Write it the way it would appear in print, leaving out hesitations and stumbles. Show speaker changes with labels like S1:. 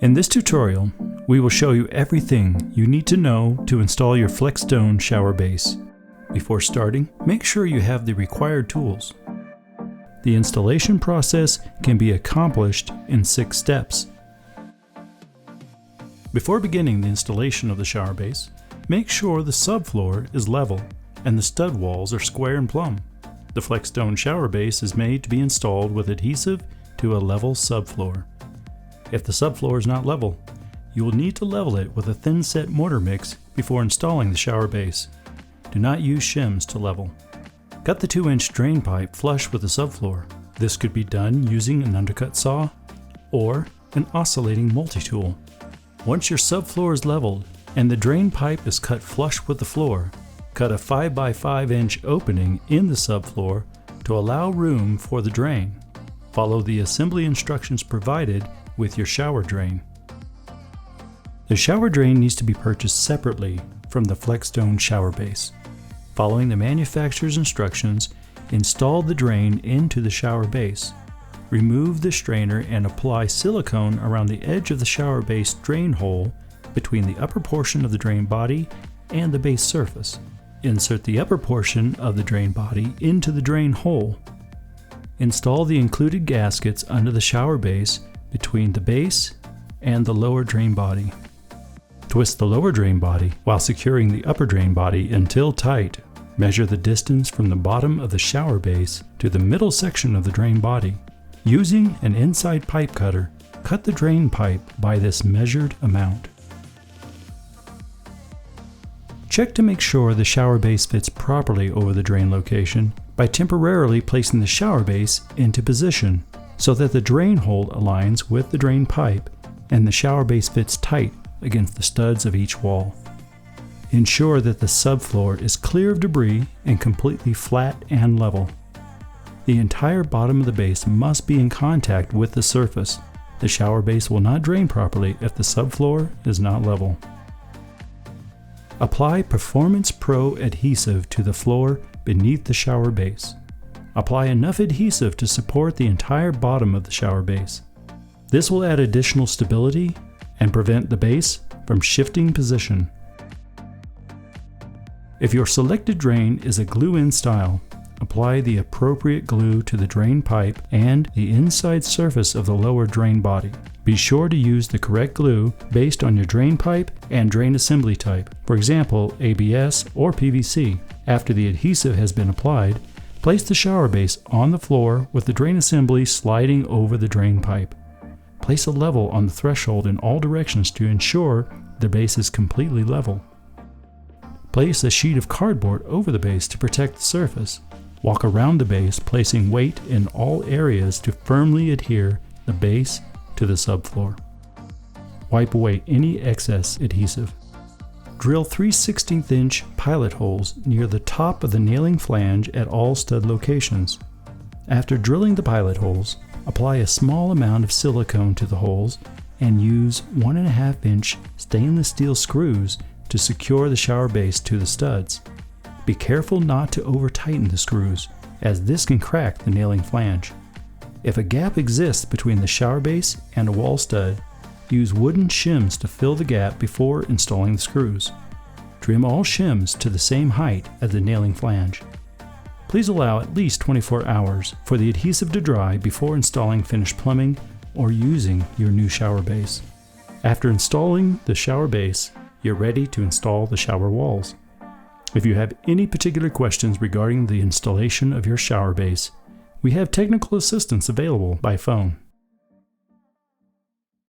S1: In this tutorial, we will show you everything you need to know to install your FlexStone shower base. Before starting, make sure you have the required tools. The installation process can be accomplished in 6 steps. Before beginning the installation of the shower base, make sure the subfloor is level and the stud walls are square and plumb. The FlexStone shower base is made to be installed with adhesive to a level subfloor. If the subfloor is not level, you will need to level it with a thin set mortar mix before installing the shower base. Do not use shims to level. Cut the 2-inch drain pipe flush with the subfloor. This could be done using an undercut saw or an oscillating multi-tool. Once your subfloor is leveled and the drain pipe is cut flush with the floor, cut a 5 by 5 inch opening in the subfloor to allow room for the drain. Follow the assembly instructions provided with your shower drain. The shower drain needs to be purchased separately from the FlexStone shower base. Following the manufacturer's instructions, install the drain into the shower base. Remove the strainer and apply silicone around the edge of the shower base drain hole between the upper portion of the drain body and the base surface. Insert the upper portion of the drain body into the drain hole. Install the included gaskets under the shower base between the base and the lower drain body. Twist the lower drain body while securing the upper drain body until tight. Measure the distance from the bottom of the shower base to the middle section of the drain body. Using an inside pipe cutter, cut the drain pipe by this measured amount. Check to make sure the shower base fits properly over the drain location by temporarily placing the shower base into position so that the drain hole aligns with the drain pipe and the shower base fits tight against the studs of each wall. Ensure that the subfloor is clear of debris and completely flat and level. The entire bottom of the base must be in contact with the surface. The shower base will not drain properly if the subfloor is not level. Apply Performance Pro adhesive to the floor beneath the shower base. Apply enough adhesive to support the entire bottom of the shower base. This will add additional stability and prevent the base from shifting position. If your selected drain is a glue-in style, apply the appropriate glue to the drain pipe and the inside surface of the lower drain body. Be sure to use the correct glue based on your drain pipe and drain assembly type, for example ABS or PVC. After the adhesive has been applied, place the shower base on the floor with the drain assembly sliding over the drain pipe. Place a level on the threshold in all directions to ensure the base is completely level. Place a sheet of cardboard over the base to protect the surface. Walk around the base, placing weight in all areas to firmly adhere the base to the subfloor. Wipe away any excess adhesive. Drill 3/16 inch pilot holes near the top of the nailing flange at all stud locations. After drilling the pilot holes, apply a small amount of silicone to the holes and use 1.5 inch stainless steel screws to secure the shower base to the studs. Be careful not to over-tighten the screws, as this can crack the nailing flange. If a gap exists between the shower base and a wall stud, use wooden shims to fill the gap before installing the screws. Trim all shims to the same height as the nailing flange. Please allow at least 24 hours for the adhesive to dry before installing finished plumbing or using your new shower base. After installing the shower base, you're ready to install the shower walls. If you have any particular questions regarding the installation of your shower base, we have technical assistance available by phone.